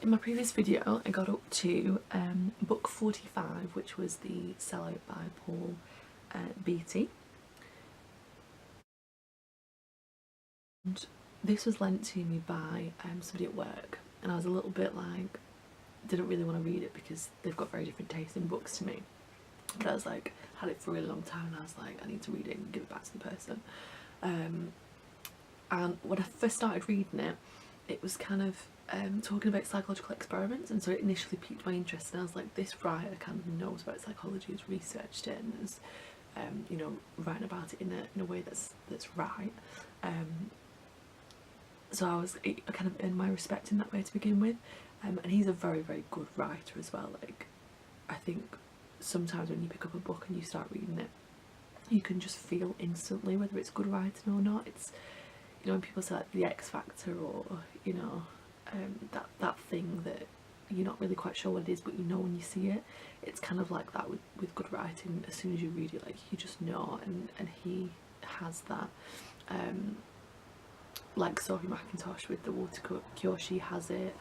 In my previous video I got up to book 45, which was the Sellout by Paul Beatty. And this was lent to me by somebody at work, and I was a little bit like, didn't really want to read it because they've got very different tastes in books to me. But I was like, had it for a really long time and I was like, I need to read it and give it back to the person. And when I first started reading it, it was kind of talking about psychological experiments, and so it initially piqued my interest, and I was like, this writer kind of knows about psychology, has researched it, and is you know, writing about it in a way that's right. So I kind of earned my respect in that way to begin with, and he's a very, very good writer as well. Like, I think sometimes when you pick up a book and you start reading it, you can just feel instantly whether it's good writing or not. It's, you know, when people say like the X factor, or you know, that thing that you're not really quite sure what it is, but you know when you see it. It's kind of like that with good writing. As soon as you read it, like, you just know, and he has that. Like Sophie McIntosh with The Water Cure, she has it.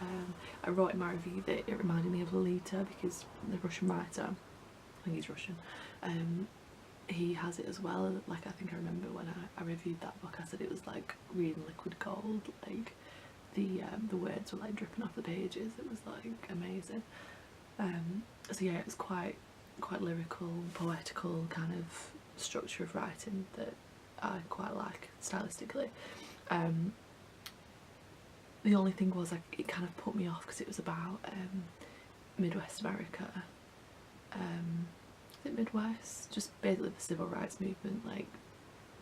I wrote in my review that it reminded me of Lolita because the Russian writer, I think he's Russian, he has it as well. Like, I think I remember when I reviewed that book, I said it was like reading liquid gold. Like, the words were like dripping off the pages. It was like amazing. So yeah, it was quite lyrical, poetical kind of structure of writing that I quite like stylistically. The only thing was, like, it kind of put me off because it was about Midwest America. Is it Midwest? Just basically the civil rights movement, like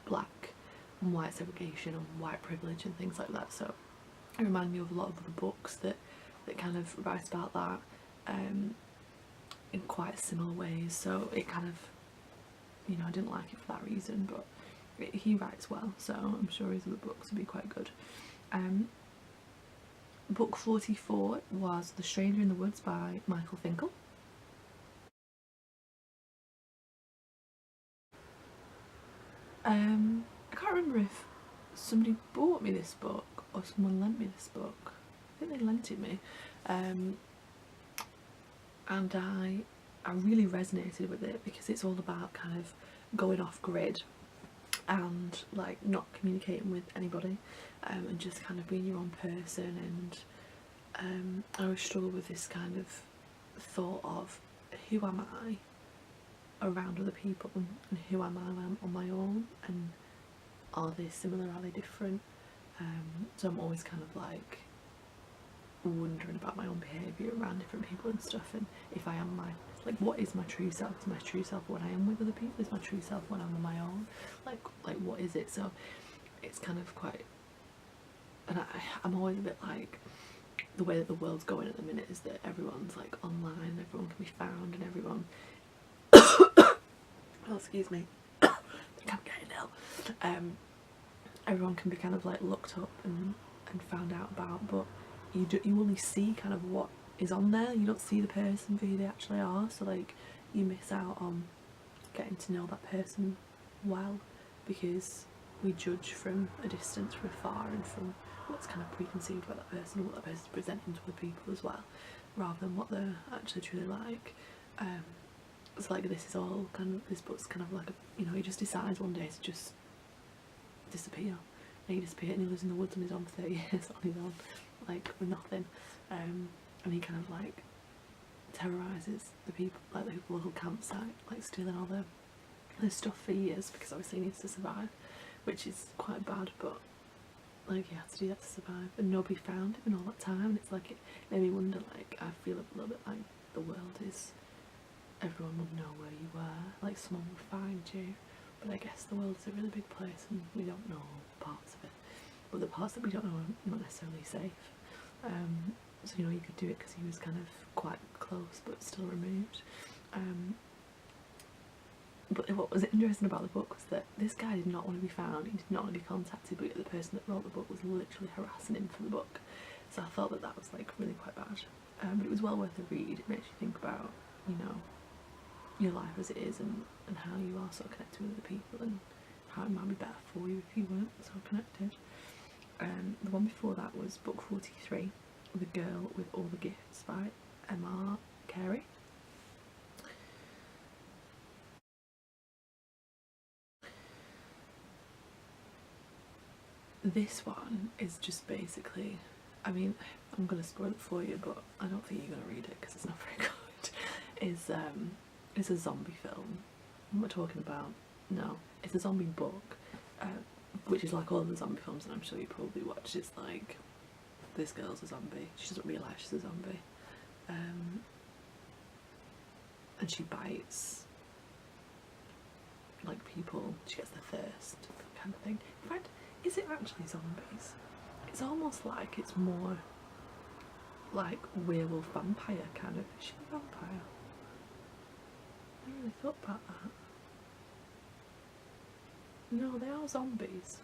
black and white segregation and white privilege and things like that. So it reminded me of a lot of other books that kind of write about that in quite similar ways. So it kind of, you know, I didn't like it for that reason, but he writes well, so I'm sure his other books will be quite good. Book 44 was The Stranger in the Woods by Michael Finkel. I can't remember if somebody bought me this book or someone lent me this book. I think they lent it me, and I really resonated with it because it's all about kind of going off grid and like not communicating with anybody, and just kind of being your own person. And I always struggle with this kind of thought of, who am I around other people and who am I when I'm on my own, and are they similar, are they different? So I'm always kind of like wondering about my own behaviour around different people and stuff, and if I am like, what is my true self? Is my true self when I am with other people? Is my true self when I'm on my own? Like what is it? So it's kind of quite, and I'm always a bit like, the way that the world's going at the minute is that everyone's like online, everyone can be found, and everyone oh, excuse me, I think I'm getting ill. Everyone can be kind of like looked up and found out about, but you only see kind of what is on there. You don't see the person for who they actually are, so like you miss out on getting to know that person well, because we judge from a distance, from afar, and from what's kind of preconceived about that person, what that person's presenting to other people as well, rather than what they're actually truly like. It's like, this book's kind of like you know, he just decides one day to just disappear, and he disappears, and he lives in the woods on his own for 30 years on his own, like with nothing, and he kind of like terrorises the people, like the local campsite, like stealing all their stuff for years, because obviously he needs to survive, which is quite bad, but like, he had to do that to survive, and nobody found him in all that time. And it's like, it made me wonder, like, I feel a little bit like the world is, everyone would know where you were, like someone would find you, but I guess the world is a really big place and we don't know parts of it, but the parts that we don't know are not necessarily safe. So, you know, you could do it because he was kind of quite close but still removed. But what was interesting about the book was that this guy did not want to be found, he did not want to be contacted, but the person that wrote the book was literally harassing him for the book. So I thought that was like really quite bad. But it was well worth a read. It makes you think about, you know, your life as it is, and how you are sort of connected with other people, and how it might be better for you if you weren't so connected. The one before that was book 43, The Girl with All the Gifts by M.R. Carey. This one is just basically, I mean, I'm going to spoil it for you, but I don't think you're going to read it because it's not very good. It's a zombie film. What am I talking about? No, it's a zombie book, which is like all the zombie films that I'm sure you probably watched. It's like, this girl's a zombie, she doesn't realise she's a zombie, and she bites like people, she gets the thirst, that kind of thing. In fact, is it actually zombies? It's almost like it's more like werewolf vampire kind of. Is she a vampire? I never really thought about that. No, they are zombies.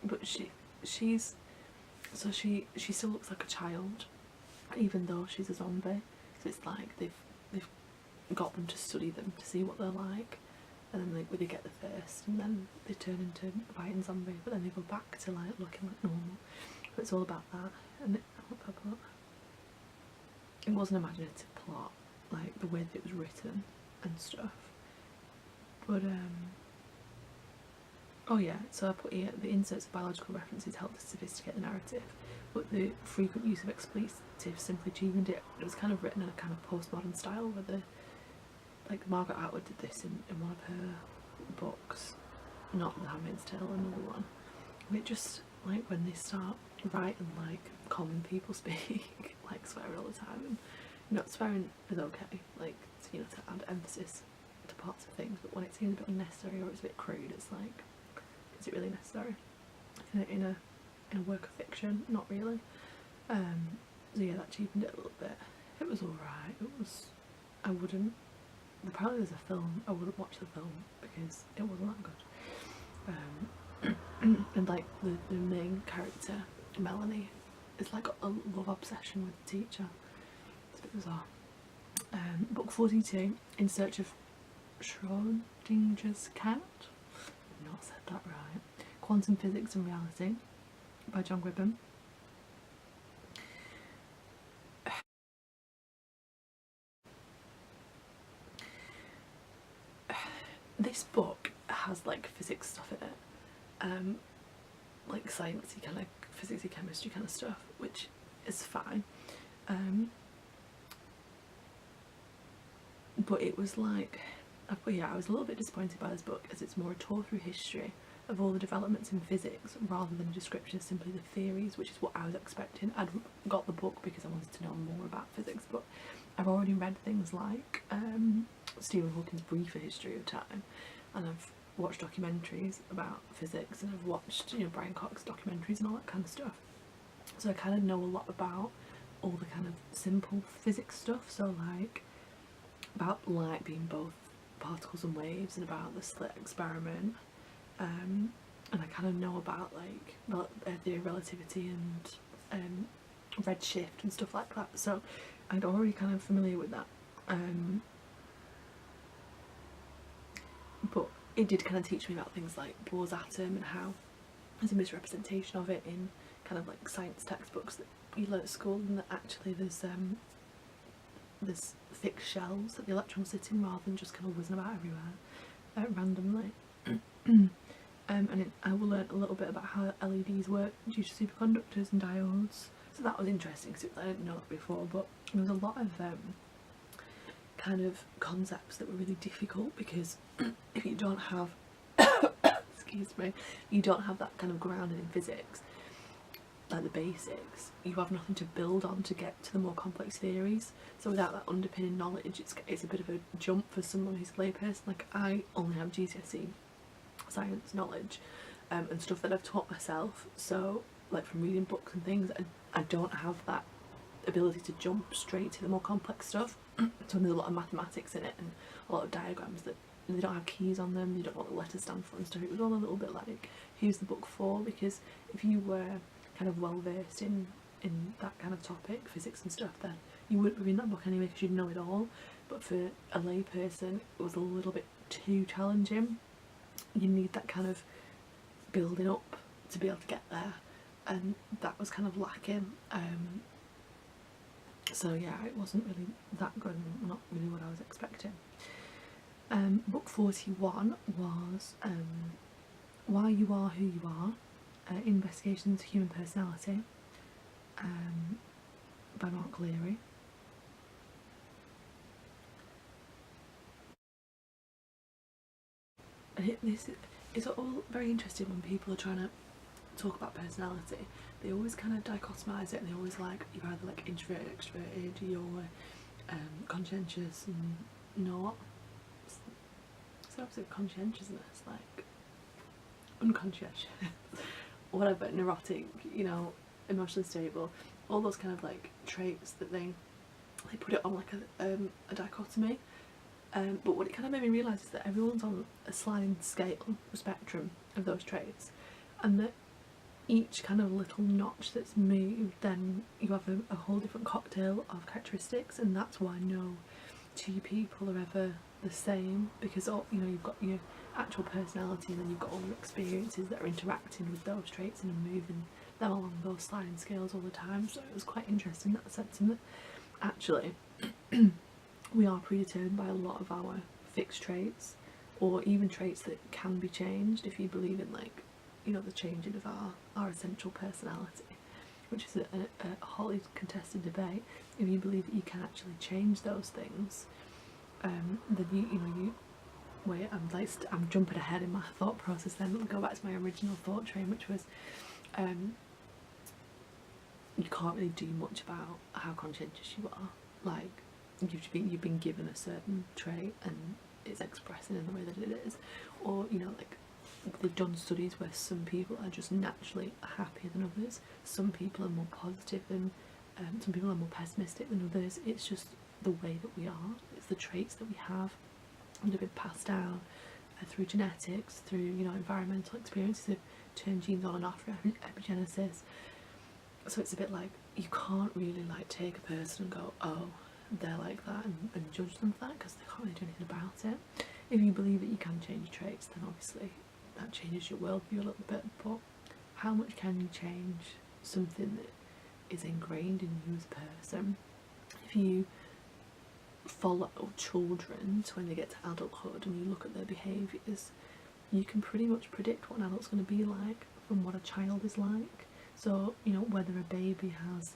But she still looks like a child, even though she's a zombie. So it's like they've got them to study them to see what they're like, and then they get the thirst, and then they turn into a biting zombie. But then they go back to like looking like normal. But it's all about that, and it was an imaginative plot, like the way that it was written and stuff. But oh yeah, so I put here, the inserts of biological references help to sophisticate the narrative, but the frequent use of expletives simply cheapened it. It was kind of written in a kind of postmodern style, where like Margaret Atwood did this in one of her books, not The Handmaid's Tale, another one. And it just, like, when they start writing like common people speak, like swear all the time, and you know, swearing is okay, like, you know, to add emphasis to parts of things, but when it seems a bit unnecessary or it's a bit crude, it's like, is it really necessary in a work of fiction? Not really. So yeah, that cheapened it a little bit. It was alright. I wouldn't, apparently there's a film, I wouldn't watch the film because it wasn't that good. And like the main character, Melanie, is like a love obsession with the teacher. It's a bit bizarre. Book 42, In Search of Schrodinger's Cat. I've not said that right. Quantum Physics and Reality by John Gribben. This book has like physics stuff in it, like sciencey kind of physicsy, chemistry kind of stuff, which is fine. But it was like, yeah, I was a little bit disappointed by this book, as it's more a tour through history of all the developments in physics rather than a description of simply the theories, which is what I was expecting. I'd got the book because I wanted to know more about physics, but I've already read things like Stephen Hawking's Briefer History of Time, and I've watched documentaries about physics, and I've watched, you know, Brian Cox documentaries and all that kind of stuff. So I kind of know a lot about all the kind of simple physics stuff, so like about light being both particles and waves, and about the slit experiment, and I kind of know about like theory of relativity and redshift and stuff like that, so I'm already kind of familiar with that. But it did kind of teach me about things like Bohr's atom and how there's a misrepresentation of it in kind of like science textbooks that you learn at school, and that actually there's fixed shells that the electrons sit in rather than just kind of whizzing about everywhere randomly. And I will learn a little bit about how LEDs work due to superconductors and diodes, so that was interesting because I didn't know that before. But there was a lot of kind of concepts that were really difficult, because if you don't have excuse me, you don't have that kind of grounding in physics, like the basics, you have nothing to build on to get to the more complex theories. So without that underpinning knowledge, it's a bit of a jump for someone who's a layperson. Like, I only have GCSE science knowledge and stuff that I've taught myself, so like from reading books and things, I don't have that ability to jump straight to the more complex stuff. So there's a lot of mathematics in it and a lot of diagrams that they don't have keys on them, you don't know what the letters stand for and stuff. It was all a little bit like, who's the book for? Because if you were kind of well versed in that kind of topic, physics and stuff, then you wouldn't be in that book anyway because you'd know it all. But for a lay person, it was a little bit too challenging. You need that kind of building up to be able to get there. and that was kind of lacking. So yeah, it wasn't really that good, and not really what I was expecting. Book 41 was Why You Are Who You Are, Investigations into Human Personality, by Mark Leary. And it's all very interesting when people are trying to talk about personality. They always kind of dichotomise it, and they always like, you're either like introverted, extroverted, you're conscientious and not. It's the opposite of conscientiousness, like unconscientious, whatever, neurotic, you know, emotionally stable, all those kind of like traits that they put it on like a dichotomy. But what it kind of made me realise is that everyone's on a sliding scale, a spectrum of those traits, and that each kind of little notch that's moved, then you have a whole different cocktail of characteristics, and that's why no two people are ever the same, because you know, you've got your actual personality, and then you've got all your experiences that are interacting with those traits and moving them along those sliding scales all the time. So it was quite interesting in that sense, and that actually we are predetermined by a lot of our fixed traits, or even traits that can be changed if you believe in, like, you know, the changing of our essential personality, which is a hotly contested debate. If you believe that you can actually change those things, then you wait, I'm jumping ahead in my thought process. Then let me go back to my original thought train, which was you can't really do much about how conscientious you are. Like, you've been given a certain trait and it's expressing in the way that it is, or, you know, like, they've done studies where some people are just naturally happier than others, some people are more positive than some people are more pessimistic than others. It's just the way that we are, it's the traits that we have that have been passed down through genetics, through, you know, environmental experiences of turn genes on and off through epigenesis. So it's a bit like, you can't really like take a person and go, oh, they're like that, and judge them for that, because they can't really do anything about it. If you believe that you can change traits, then obviously that changes your worldview a little bit, but how much can you change something that is ingrained in you as a person? If you follow children to when they get to adulthood and you look at their behaviours, you can pretty much predict what an adult's going to be like from what a child is like. So, you know, whether a baby has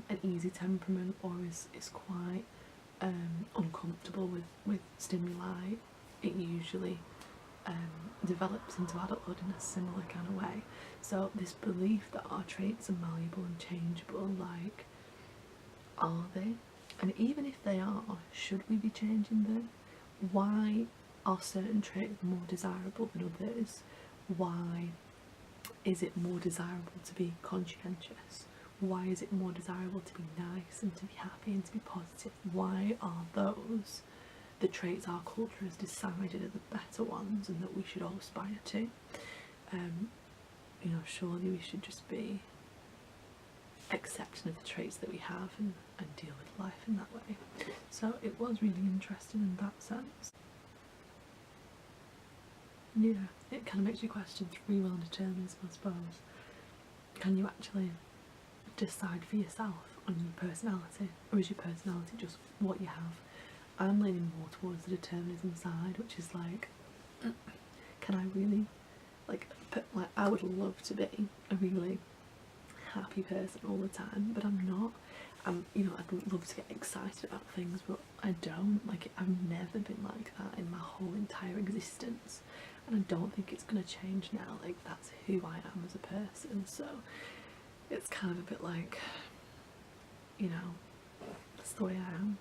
an easy temperament or is quite uncomfortable with stimuli, it usually develops into adulthood in a similar kind of way. So this belief that our traits are malleable and changeable, like, are they? And even if they are, should we be changing them? Why are certain traits more desirable than others? Why is it more desirable to be conscientious? Why is it more desirable to be nice and to be happy and to be positive? Why are those the traits our culture has decided are the better ones and that we should all aspire to? You know, surely we should just be accepting of the traits that we have and deal with life in that way. So it was really interesting in that sense. Yeah, it kind of makes you question free will and determinism, I suppose. Can you actually decide for yourself on your personality, or is your personality just what you have? I'm leaning more towards the determinism side, which is like, can I really, like I would love to be a really happy person all the time, but I'm not. You know, I'd love to get excited about things, but I don't. Like, I've never been like that in my whole entire existence, and I don't think it's gonna change now. Like, that's who I am as a person, so it's kind of a bit like, you know, that's the way I am.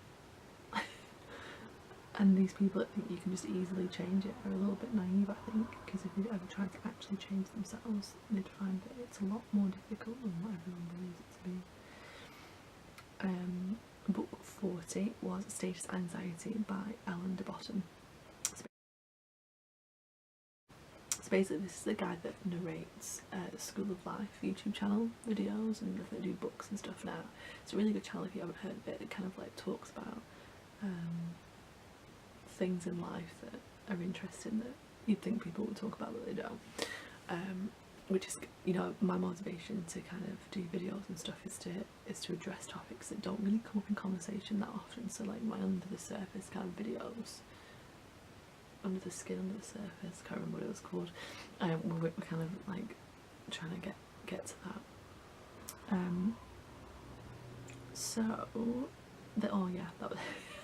And these people that think you can just easily change it are a little bit naive, I think, because if they ever tried to actually change themselves, they'd find that it's a lot more difficult than what everyone believes it to be. Book 40 was Status Anxiety by Ellen de Botton. So basically this is the guy that narrates School of Life YouTube channel videos, and they do books and stuff now. It's a really good channel if you haven't heard of it. It kind of like talks about things in life that are interesting that you'd think people would talk about but they don't. which is, you know, my motivation to kind of do videos and stuff is to address topics that don't really come up in conversation that often. So like my under the surface kind of videos, under the skin, under the surface, can't remember what it was called. We're kind of like trying to get to that. Oh yeah, that was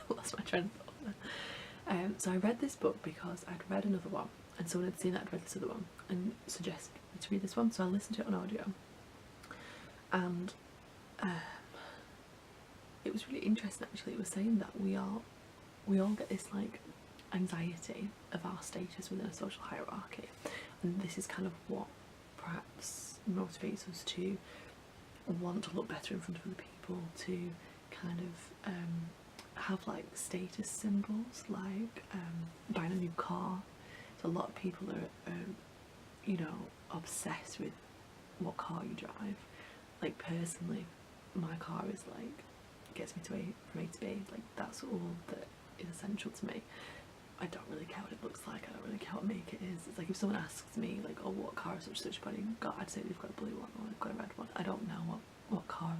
lost my train of thought there. So I read this book because I'd read another one, and someone had seen that I'd read this other one and suggested me to read this one, so I listened to it on audio, and it was really interesting actually. It was saying that we all get this like anxiety of our status within a social hierarchy, and this is kind of what perhaps motivates us to want to look better in front of other people, to kind of have like status symbols, like buying a new car. So a lot of people are you know, obsessed with what car you drive. Like personally, my car is like, gets me to from A to B, like that's all that is essential to me. I don't really care what it looks like, I don't really care what make it is. It's like if someone asks me like, oh, what car has such body got, I'd say they've got a blue one or they've got a red one. I don't know what cars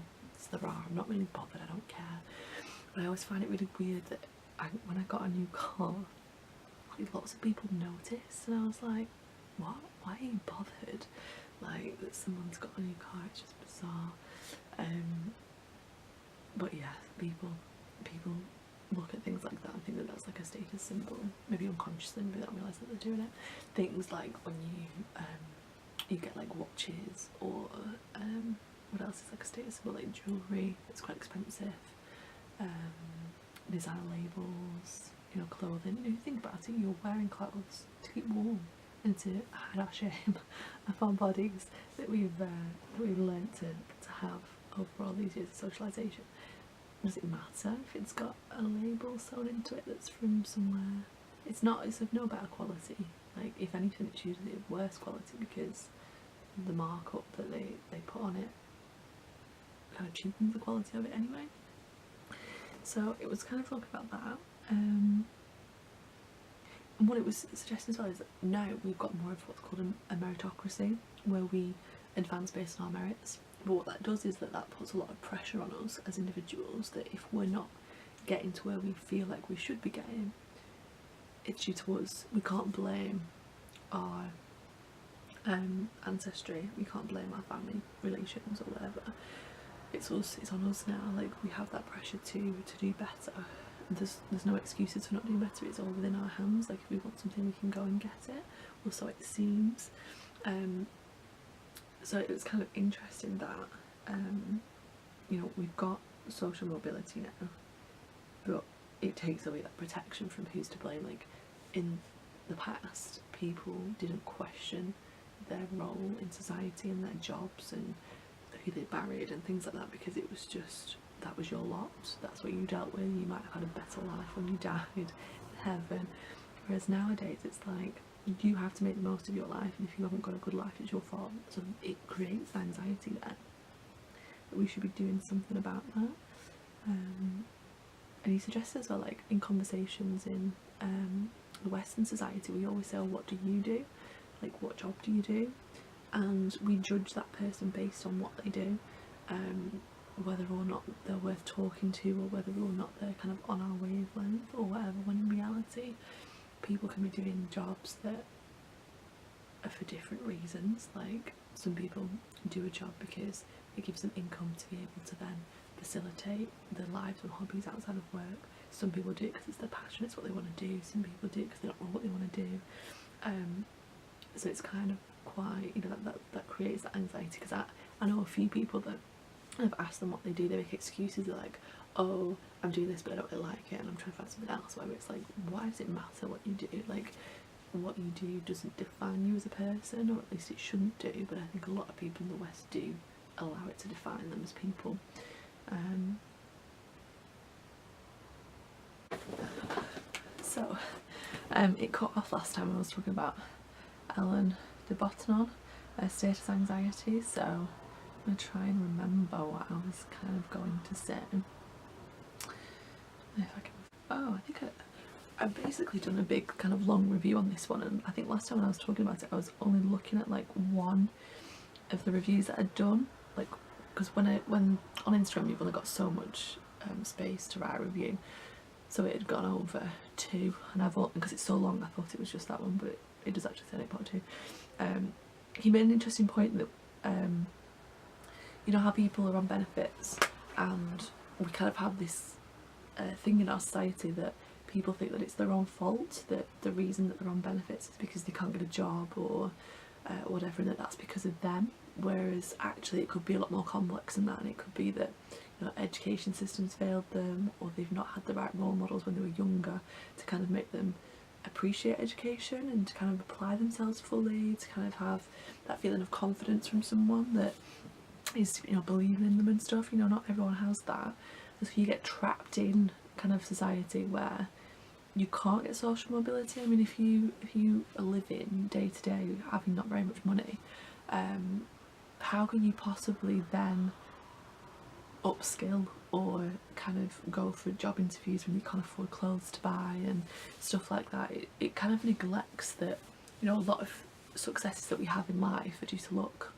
there are, I'm not really bothered, I don't care. But I always find it really weird that when I got a new car, lots of people noticed, and I was like, what? Why are you bothered? Like that someone's got a new car, it's just bizarre. But yeah, people look at things like that and think that that's like a status symbol, maybe unconsciously, maybe they don't realise that they're doing it. Things like when you get like watches, or what else is like a status symbol, like jewellery that's quite expensive, designer labels, you know, clothing. You know, you think about it, you're wearing clothes to keep warm and to hide our shame of our bodies that we've learnt to have over all these years of socialisation. Does it matter if it's got a label sewn into it that's from somewhere? It's of no better quality. Like if anything, it's usually of worse quality because the markup that they put on it kind of cheapens the quality of it anyway. So it was kind of talking about that. And what it was suggesting as well is that now we've got more of what's called a meritocracy, where we advance based on our merits. But what that does is that puts a lot of pressure on us as individuals, that if we're not getting to where we feel like we should be getting, it's due to us. We can't blame our ancestry, we can't blame our family relations or whatever. It's on us now. Like we have that pressure to do better. There's no excuses for not doing better. It's all within our hands. Like if we want something, we can go and get it, or so it seems. So it was kind of interesting that you know, we've got social mobility now, but it takes away that protection from who's to blame. Like in the past, people didn't question their role in society and their jobs and who they married and things like that, because it was just, that was your lot, that's what you dealt with. You might have had a better life when you died in heaven. Whereas nowadays it's like, you have to make the most of your life, and if you haven't got a good life, it's your fault. So it creates anxiety there, that we should be doing something about that. And he suggests as well, like in conversations in the Western society, we always say, oh, what do you do? Like what job do you do? And we judge that person based on what they do, whether or not they're worth talking to, or whether or not they're kind of on our wavelength or whatever, when in reality people can be doing jobs that are for different reasons. Like some people do a job because it gives them income to be able to then facilitate their lives and hobbies outside of work. Some people do it because it's their passion, it's what they want to do. Some people do it because they don't know what they want to do. So it's kind of quite, you know, that creates that anxiety, because I know a few people that I've asked them what they do, they make excuses. They're like, oh, I'm doing this but I don't really like it and I'm trying to find something else. Where it's like, why does it matter what you do? Like what you do doesn't define you as a person, or at least it shouldn't do, but I think a lot of people in the West do allow it to define them as people. So it cut off last time I was talking about Ellen de Botton, status anxiety, so I'm going to try and remember what I was kind of going to say. If I can, oh, I think I've basically done a big kind of long review on this one, and I think last time when I was talking about it I was only looking at like one of the reviews that I'd done, like, because when on Instagram you've only got so much space to write a review, so it had gone over 2, and I thought, because it's so long, I thought it was just that one, but it does actually say 8.2. He made an interesting point that you know how people are on benefits, and we kind of have this thing in our society that people think that it's their own fault, that the reason that they're on benefits is because they can't get a job or whatever, and that's because of them, whereas actually it could be a lot more complex than that, and it could be that, you know, education systems failed them, or they've not had the right role models when they were younger to kind of make them appreciate education and to kind of apply themselves fully, to kind of have that feeling of confidence from someone that is, you know, believing in them and stuff. You know, not everyone has that, so you get trapped in kind of society where you can't get social mobility. I mean, if you are living day to day having not very much money, how can you possibly then upskill or kind of go for job interviews when you can't afford clothes to buy and stuff like that? It kind of neglects that, you know, a lot of successes that we have in life are due to luck.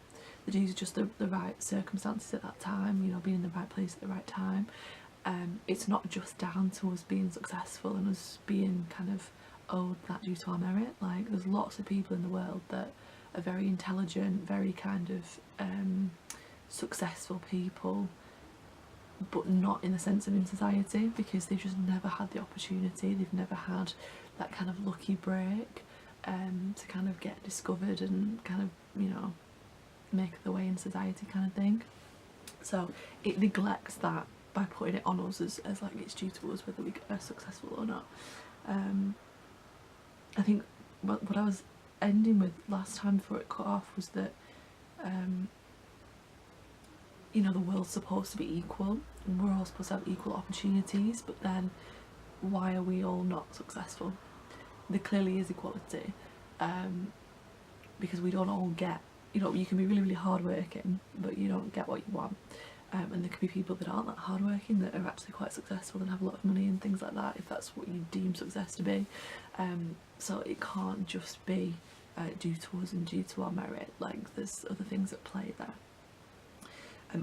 They're due to just the right circumstances at that time, you know, being in the right place at the right time. It's not just down to us being successful and us being kind of owed that due to our merit. Like, there's lots of people in the world that are very intelligent, very kind of successful people, but not in the sense of in society, because they've just never had the opportunity, they've never had that kind of lucky break to kind of get discovered and kind of, you know, make their way in society kind of thing. So it neglects that by putting it on us as like it's due to us whether we are successful or not. I think what I was ending with last time before it cut off was that you know, the world's supposed to be equal and we're all supposed to have equal opportunities, but then why are we all not successful? There clearly is equality, because we don't all get, you know, you can be really, really hardworking but you don't get what you want, and there could be people that aren't that hardworking that are actually quite successful and have a lot of money and things like that, if that's what you deem success to be. So it can't just be due to us and due to our merit, like there's other things at play there.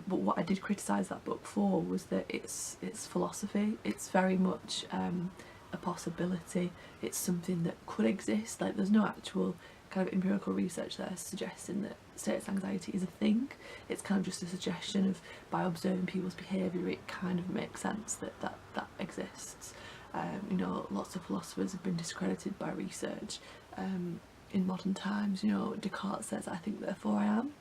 But what I did criticise that book for was that it's philosophy. It's very much a possibility. It's something that could exist. Like, there's no actual kind of empirical research there suggesting that status anxiety is a thing. It's kind of just a suggestion of, by observing people's behaviour, it kind of makes sense that that exists. You know, lots of philosophers have been discredited by research in modern times. You know, Descartes says, "I think, therefore I am,"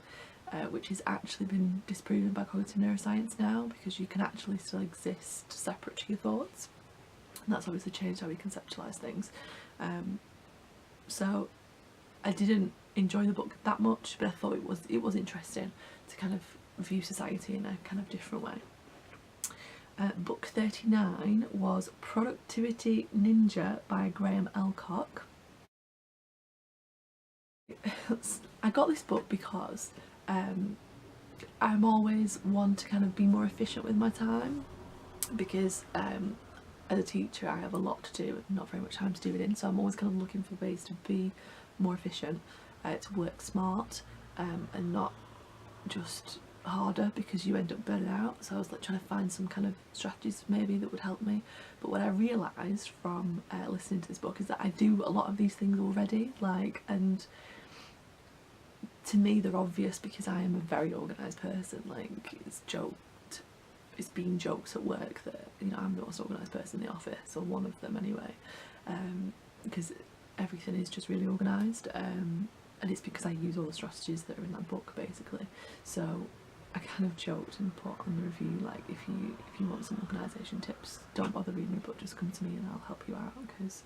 which has actually been disproven by cognitive neuroscience now, because you can actually still exist separate to your thoughts, and that's obviously changed how we conceptualise things. So I didn't enjoy the book that much, but I thought it was interesting to kind of view society in a kind of different way. Book 39 was Productivity Ninja by Graham Alcock. I got this book because I'm always one to kind of be more efficient with my time, because as a teacher I have a lot to do and not very much time to do it in, so I'm always kind of looking for ways to be more efficient, to work smart, and not just harder, because you end up burning out. So I was like trying to find some kind of strategies maybe that would help me, but what I realised from listening to this book is that I do a lot of these things already, like, and to me they're obvious because I am a very organised person. Like, it's been joked at work that, you know, I'm the most organised person in the office, or one of them anyway, because everything is just really organised, and it's because I use all the strategies that are in that book basically. So I kind of joked and put on the review, like, if you want some organisation tips, don't bother reading my book, just come to me and I'll help you out, because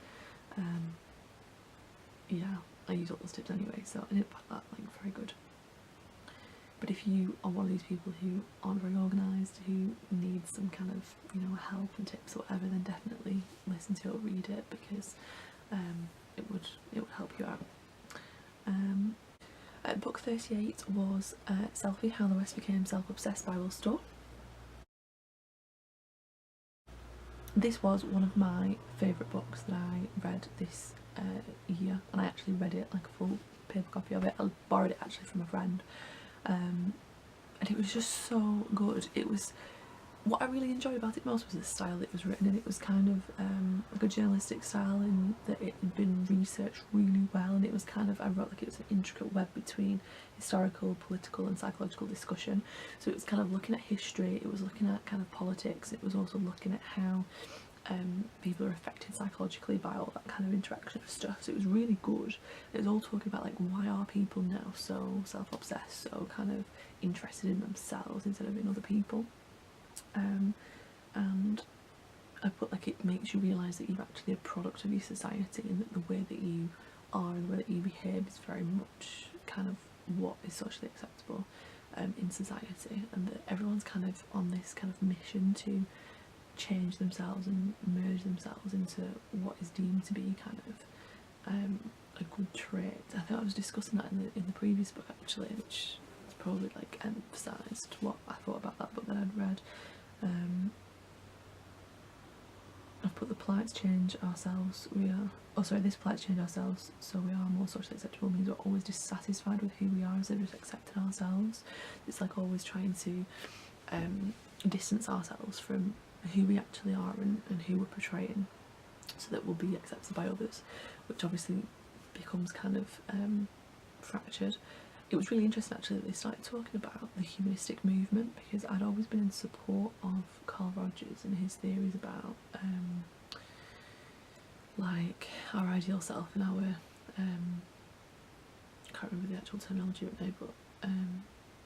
yeah, I use all those tips anyway, so I didn't find that like very good. But if you are one of these people who aren't very organised, who needs some kind of, you know, help and tips or whatever, then definitely listen to it or read it, because it would help you out. Book 38 was Selfie, How the West Became Self-Obsessed by Will Storr. this was one of my favourite books that I read this year, and I actually read it like a full paper copy of it. I borrowed it actually from a friend, and it was just so good. It was, what I really enjoyed about it most was the style it was written in. It was kind of like a journalistic style, in that it had been researched really well, and it was kind of, I wrote like it was an intricate web between historical, political and psychological discussion. So it was kind of looking at history, it was looking at kind of politics, it was also looking at how people are affected psychologically by all that kind of interaction of stuff. So it was really good. It was all talking about like, why are people now so self-obsessed, so kind of interested in themselves instead of in other people. And I put like, it makes you realise that you're actually a product of your society, and that the way that you are and the way that you behave is very much kind of what is socially acceptable in society, and that everyone's kind of on this kind of mission to change themselves and merge themselves into what is deemed to be kind of a good trait. I think I was discussing that in the previous book actually, which has probably like emphasised what I thought about that book that I'd read. I've put the plights change ourselves, we are, oh sorry, this plights change ourselves so we are more socially acceptable means we're always dissatisfied with who we are instead of just accepting ourselves. It's like always trying to distance ourselves from who we actually are and who we're portraying, so that we'll be accepted by others, which obviously becomes kind of fractured. It was really interesting actually that they started talking about the humanistic movement, because I'd always been in support of Carl Rogers and his theories about like our ideal self and our I can't remember the actual terminology right now, but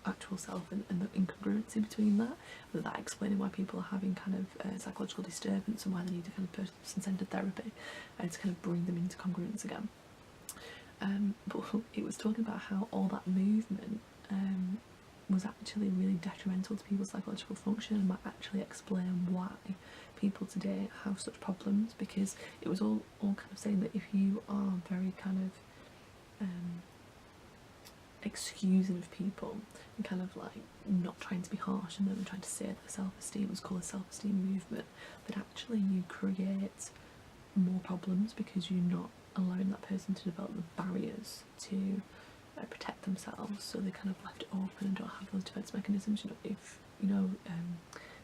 actual self and the incongruency between that explaining why people are having kind of psychological disturbance, and why they need a kind of person-centered therapy to kind of bring them into congruence again. But it was talking about how all that movement was actually really detrimental to people's psychological function, and might actually explain why people today have such problems, because it was all kind of saying that if you are very kind of excusing of people and kind of like not trying to be harsh on them and trying to say that self-esteem was called a self-esteem movement, that actually you create more problems, because you're not allowing that person to develop the barriers to protect themselves. So they kind of left it open and don't have those defense mechanisms. You know, if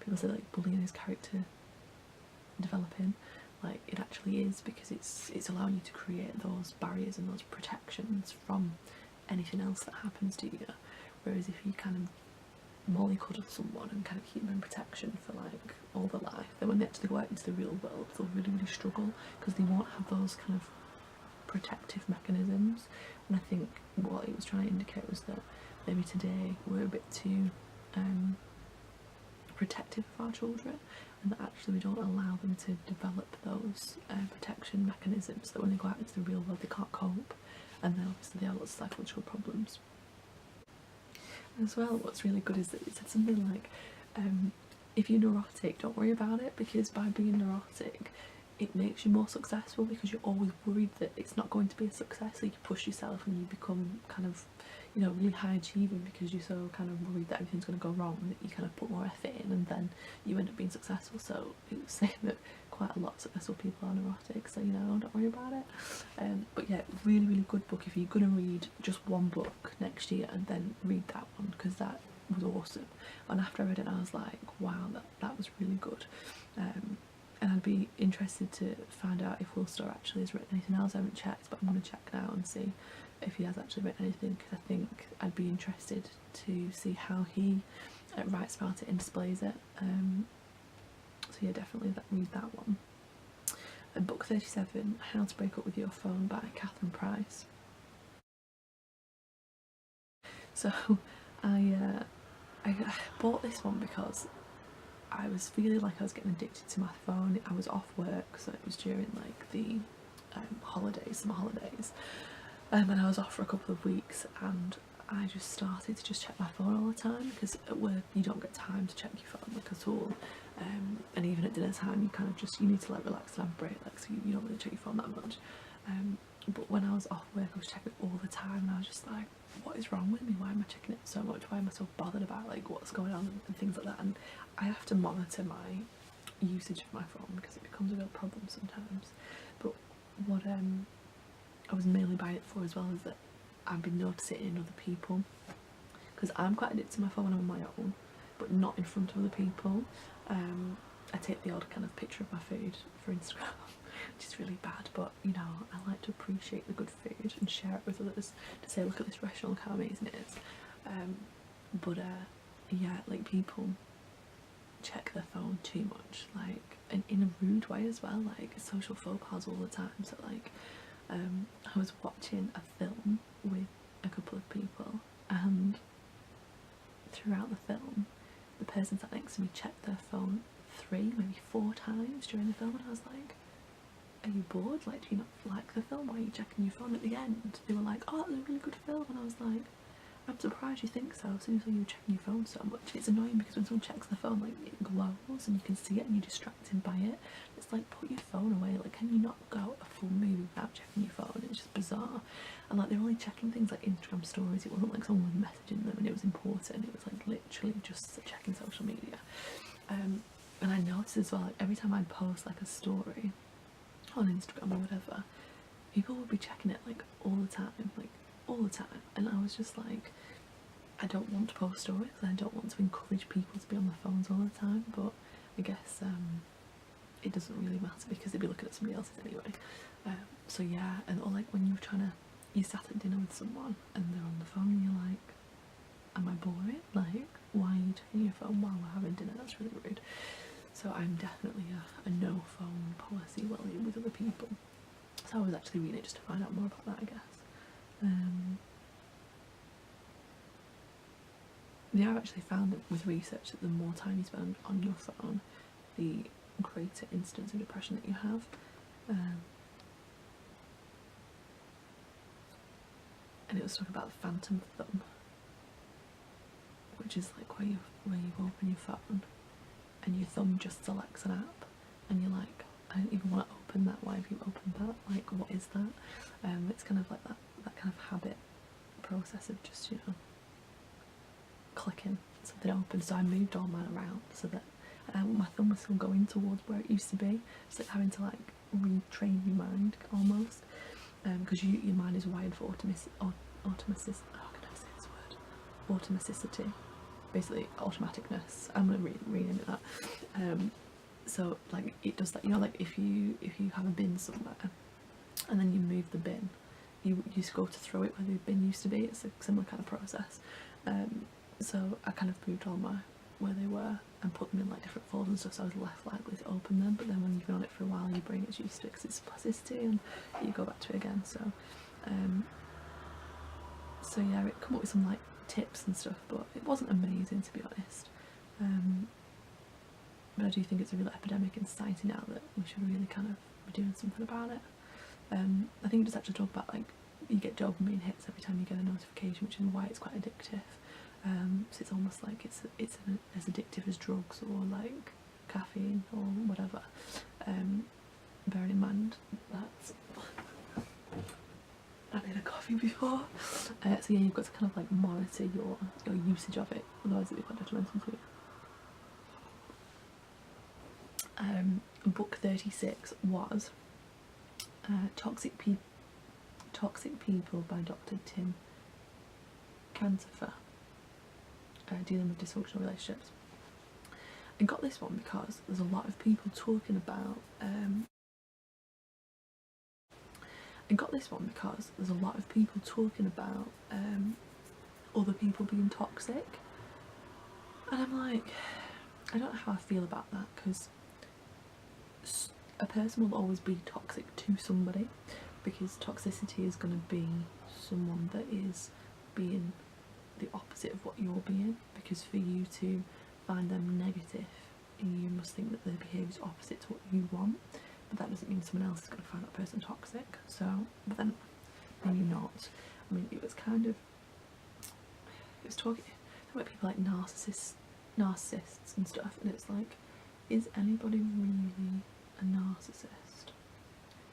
people say like bullying is character developing, like it actually is, because it's allowing you to create those barriers and those protections from anything else that happens to you. Whereas if you kind of mollycoddle someone and kind of keep them in protection for like all their life, then when they actually go out into the real world they'll really struggle, because they won't have those kind of protective mechanisms. And I think what it was trying to indicate was that maybe today we're a bit too protective of our children, and that actually we don't allow them to develop those protection mechanisms, so that when they go out into the real world they can't cope, and then obviously they have lots of psychological problems. And as well, what's really good is that it said something like if you're neurotic, don't worry about it, because by being neurotic it makes you more successful, because you're always worried that it's not going to be a success, so you push yourself and you become kind of, you know, really high achieving, because you're so kind of worried that everything's going to go wrong, that you kind of put more effort in and then you end up being successful. So it was saying that quite a lot of successful people are neurotic, so you know, don't worry about it. But yeah, really good book if you're going to read just one book next year, and then read that one, because that was awesome. And after I read it I was like, wow, that was really good. And I'd be interested to find out if Will Storr actually has written anything else. I haven't checked, but I'm going to check now and see if he has actually written anything, because I think I'd be interested to see how he writes about it and displays it. So yeah, definitely read that one. And book 37, How to Break Up With Your Phone by Catherine Price. So I bought this one because I was feeling like I was getting addicted to my phone. I was off work, so it was during like the summer holidays, and I was off for a couple of weeks, and I just started to just check my phone all the time, because at work you don't get time to check your phone like at all, and even at dinner time you kind of just, you need to like relax and have a break, like, so you don't really check your phone that much. But when I was off work I was checking it all the time, and I was just like, what is wrong with me? Why am I checking it so much? Why am I so bothered about like what's going on and things like that? And I have to monitor my usage of my phone, because it becomes a real problem sometimes. But what I was mainly buying it for as well is that I've been noticing in other people, because I'm quite addicted to my phone when I'm on my own, but not in front of other people. I take the odd kind of picture of my food for Instagram, which is really bad, but you know, I like to appreciate the good food and share it with others, to say look at this restaurant, look how amazing it is. Yeah, like people check their phone too much, like, and in a rude way as well, like social faux pas all the time. So like I was watching a film with a couple of people, and throughout the film the person sat next to me checked their phone 3, maybe 4 times during the film, and I was like, are you bored? Like, do you not like the film? Why are you checking your phone? At the end they were like, oh, that was a really good film, and I was like, I'm surprised you think so, as soon as you're checking your phone so much. It's annoying because when someone checks the phone, like, it glows and you can see it and you're distracted by it. It's like, put your phone away. Like, can you not go a full movie without checking your phone? It's just bizarre. And like, they're only checking things like Instagram stories. It wasn't like someone was messaging them and it was important. It was like literally just checking social media. And I noticed as well, like, every time I'd post like a story on Instagram or whatever, people would be checking it like all the time, and I was just like, I don't want to post stories, and I don't want to encourage people to be on their phones all the time, but I guess it doesn't really matter because they'd be looking at somebody else's anyway. So yeah, and or like when you sat at dinner with someone and they're on the phone and you're like, am I boring? Like, why are you checking your phone while we're having dinner? That's really rude. So I'm definitely a no phone policy while you're with other people. So I was actually reading it just to find out more about that, I guess. Yeah, I've actually found that with research that the more time you spend on your phone, the greater incidence of depression that you have. And it was talking about the phantom thumb, which is like where you open your phone and your thumb just selects an app, and you're like, I don't even want to open that. Why have you opened that? Like, what is that? It's kind of like that kind of habit process of just, you know, clicking something open. So I moved all mine around so that my thumb was still going towards where it used to be. It's like having to like retrain your mind almost, because your mind is wired for automaticity, basically automaticness. I'm gonna rename it that. So like it does that, you know, like if you have a bin somewhere and then you move the bin, you just go to throw it where the bin used to be. It's a similar kind of process. So I kind of moved all my where they were and put them in like different folders and stuff, so I was less likely to open them. But then when you've been on it for a while, your brain gets used to it because it's plasticity, and you go back to it again. So so yeah, it come up with some like tips and stuff, but it wasn't amazing, to be honest. But I do think it's a real epidemic in society now that we should really kind of be doing something about it. I think it does actually talk about like you get dopamine hits every time you get a notification, which is why it's quite addictive. So it's almost like it's as addictive as drugs or like caffeine or whatever. Bearing in mind that I've had a coffee before, so yeah, you've got to kind of like monitor your usage of it, otherwise it'll be quite detrimental to you. Book 36 was Toxic People by Dr. Tim Cantifer, dealing with dysfunctional relationships. I got this one because there's a lot of people talking about other people being toxic, and I'm like, I don't know how I feel about that, because a person will always be toxic to somebody, because toxicity is going to be someone that is being the opposite of what you're being, because for you to find them negative, you must think that their behaviour is opposite to what you want, but that doesn't mean someone else is going to find that person toxic. So, but then maybe not. I mean, it was talking about people like narcissists and stuff, and it's like, is anybody really a narcissist?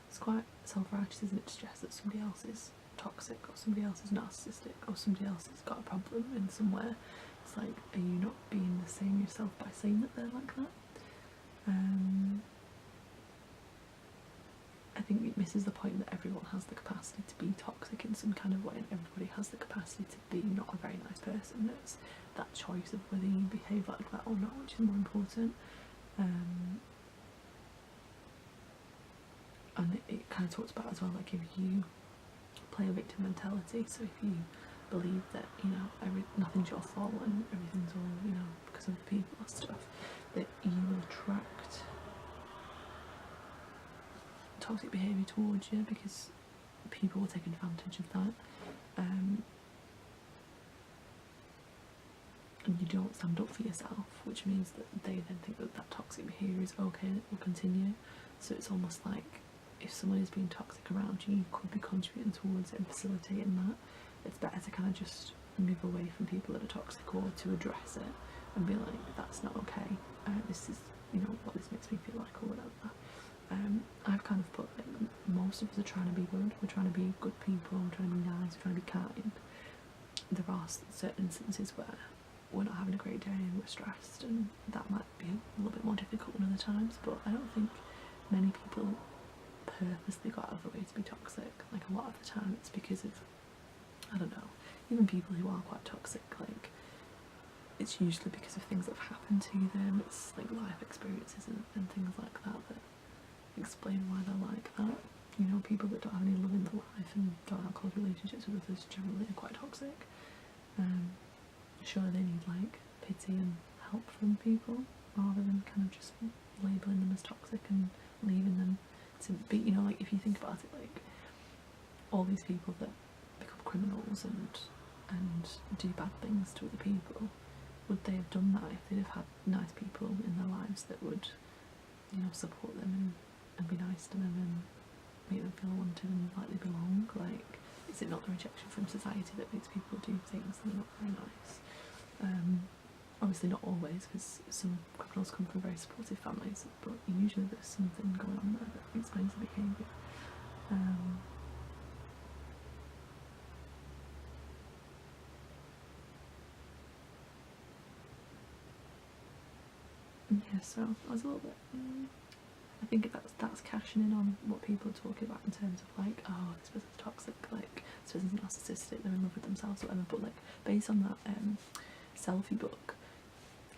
It's quite self-righteous, isn't it, to suggest that somebody else is toxic or somebody else is narcissistic or somebody else has got a problem in somewhere. It's like, are you not being the same yourself by saying that they're like that? I think it misses the point that everyone has the capacity to be toxic in some kind of way, and everybody has the capacity to be not a very nice person. It's that choice of whether you behave like that or not, which is more important. And it kind of talks about as well, like, if you play a victim mentality, so if you believe that, you know, nothing's your fault and everything's all, you know, because of the people or stuff, that you will attract toxic behaviour towards you, because people will take advantage of that. And you don't stand up for yourself, which means that they then think that that toxic behaviour is okay and it will continue. So it's almost like if someone is being toxic around you, you could be contributing towards it and facilitating that. It's better to kind of just move away from people that are toxic, or to address it and be like, that's not okay, this is, you know, what this makes me feel like, or whatever. I've kind of put, like, most of us are trying to be good, we're trying to be good people, we're trying to be nice, we're trying to be kind. There are certain instances where we're not having a great day and we're stressed, and that might be a little bit more difficult than other times, but I don't think many people purposely go out of their way to be toxic. Like, a lot of the time it's because of, I don't know, even people who are quite toxic, like, it's usually because of things that have happened to them. It's like life experiences and things like that that explain why they're like that. You know, people that don't have any love in their life and don't have close relationships with others generally are quite toxic. Sure, they need, like, pity and help from people, rather than kind of just labelling them as toxic and leaving them to be, you know, like, if you think about it, like, all these people that become criminals and do bad things to other people, would they have done that if they'd have had nice people in their lives that would, you know, support them and be nice to them and make them feel wanted and like they belong? Like, is it not the rejection from society that makes people do things that are not very nice? Obviously not always, because some criminals come from very supportive families, but usually there's something going on there that explains the behaviour. Yeah, so I was a little bit, I think that's cashing in on what people are talking about in terms of, like, oh, this person's toxic, like, this person's narcissistic, they're in love with themselves, or whatever. But, like, based on that selfie book,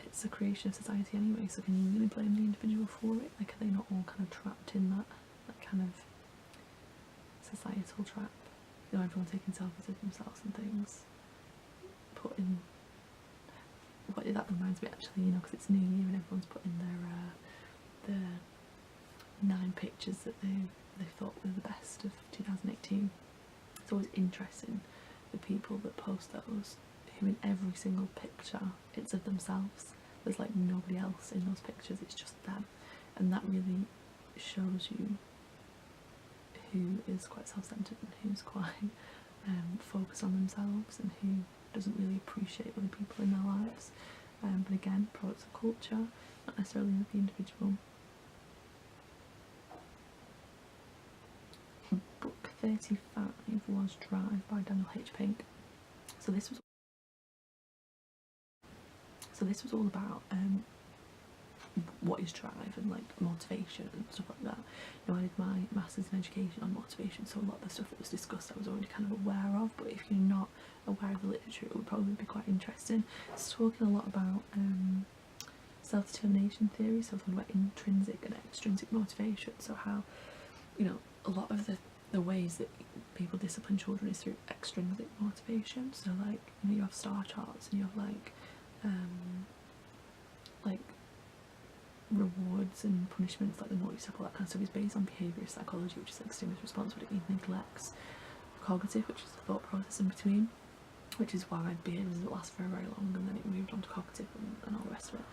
it's a creation of society anyway, so can you really blame the individual for it? Like, are they not all kind of trapped in that kind of societal trap? You know, everyone taking selfies of themselves and things, putting, what that reminds me actually, you know, because it's New Year and everyone's putting their 9 pictures that they thought were the best of 2018. It's always interesting, the people that post those, who in every single picture it's of themselves. There's, like, nobody else in those pictures, it's just them, and that really shows you who is quite self-centered and who's quite focused on themselves and who doesn't really appreciate other people in their lives. But again, products of culture, not necessarily of the individual. Book 35 was Drive by Daniel H. Pink. So this was all about what is drive and, like, motivation and stuff like that. You know, I did my Masters in Education on motivation, so a lot of the stuff that was discussed I was already kind of aware of, but if you're not aware of the literature it would probably be quite interesting. It's talking a lot about self-determination theory, so talking about intrinsic and extrinsic motivation, so how, you know, a lot of the ways that people discipline children is through extrinsic motivation. So, like, you know, you have star charts and you have, like rewards and punishments, like the naughty step, all that kind of stuff is based on behavioural psychology, which is like stimulus response, but it neglects cognitive, which is the thought process in between, which is why behaviour doesn't last very, very long, and then it moved on to cognitive and all the rest of it.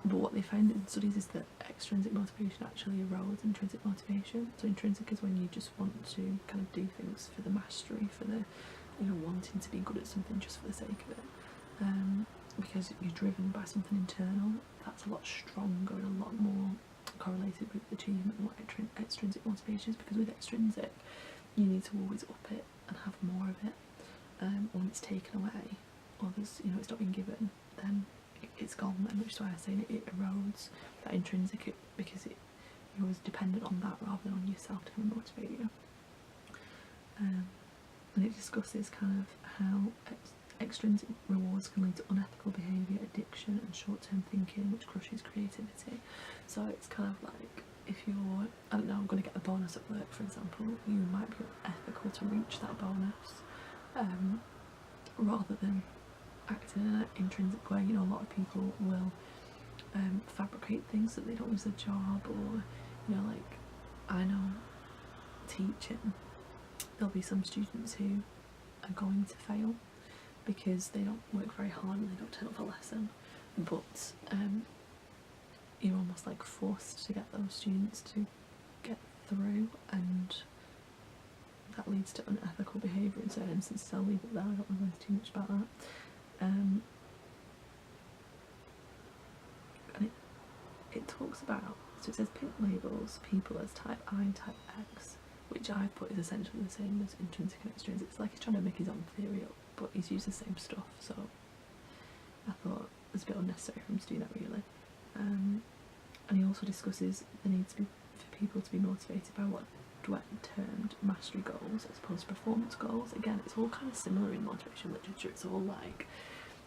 But what they found in studies is that extrinsic motivation actually erodes intrinsic motivation. So intrinsic is when you just want to kind of do things for the mastery, for the, you know, wanting to be good at something just for the sake of it. Because you're driven by something internal, that's a lot stronger and a lot more correlated with achievement than what extrinsic motivation is, because with extrinsic you need to always up it and have more of it. When it's taken away, or there's, you know, it's not been given, then it's gone then, which is why I'm saying it erodes that intrinsic, because you're always dependent on that rather than on yourself to kind of motivate you. And it discusses kind of how extrinsic rewards can lead to unethical behaviour, addiction and short-term thinking, which crushes creativity. So it's kind of like, if you're, I don't know, I'm going to get a bonus at work, for example, you might be ethical to reach that bonus, rather than acting in an intrinsic way. You know, a lot of people will fabricate things so that they don't lose their job, or, you know, like, I know teaching, there'll be some students who are going to fail because they don't work very hard and they don't turn up for a lesson, but you're almost like forced to get those students to get through, and that leads to unethical behaviour in certain instances. I'll leave it there, I don't know too much about that. And it talks about, so it says pink labels people as type I and type X, which I've put is essentially the same as intrinsic and extrinsic. It's like he's trying to make his own theory up, but he's used the same stuff, so I thought it was a bit unnecessary for him to do that, really. And he also discusses the need for people to be motivated by what Dwayne termed mastery goals as opposed to performance goals. Again, it's all kind of similar in motivation literature. It's all like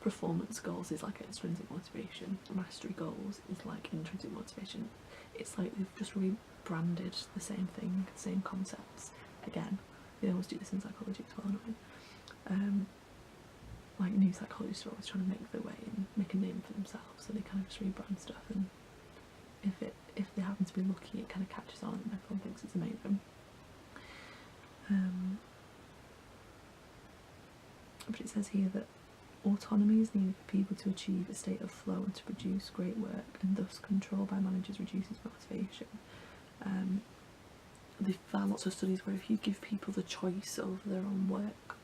performance goals is like extrinsic motivation, mastery goals is like intrinsic motivation. It's like they've just rebranded the same thing, same concepts. Again, they always do this in psychology as well, don't they? Like new psychologists are always trying to make their way and make a name for themselves, so they kind of just rebrand stuff, and if they happen to be lucky, it kind of catches on and everyone thinks it's amazing. But it says here that autonomy is needed for people to achieve a state of flow and to produce great work, and thus control by managers reduces motivation. They've found lots of studies where if you give people the choice over their own work,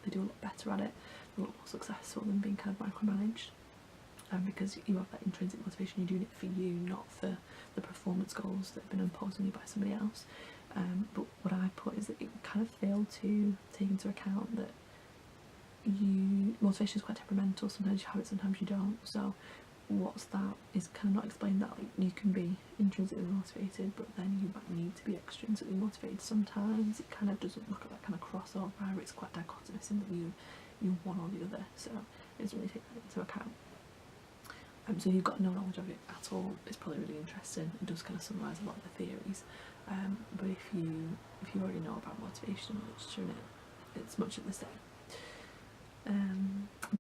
they do a lot better at it, they're a lot more successful than being kind of micromanaged. Because you have that intrinsic motivation, you're doing it for you, not for the performance goals that have been imposed on you by somebody else. But what I put is that it kind of failed to take into account that motivation is quite temperamental. Sometimes you have it, sometimes you don't. So what's that is kind of not explained, that like you can be intrinsically motivated, but then you might need to be extrinsically motivated sometimes. It kind of doesn't look at that kind of crossover. It's quite dichotomous in that you one or the other. So it doesn't really take that into account. So you've got no knowledge of it at all, it's probably really interesting. It does kind of summarise a lot of the theories, but if you already know about motivation and literature in it, it's much of the same.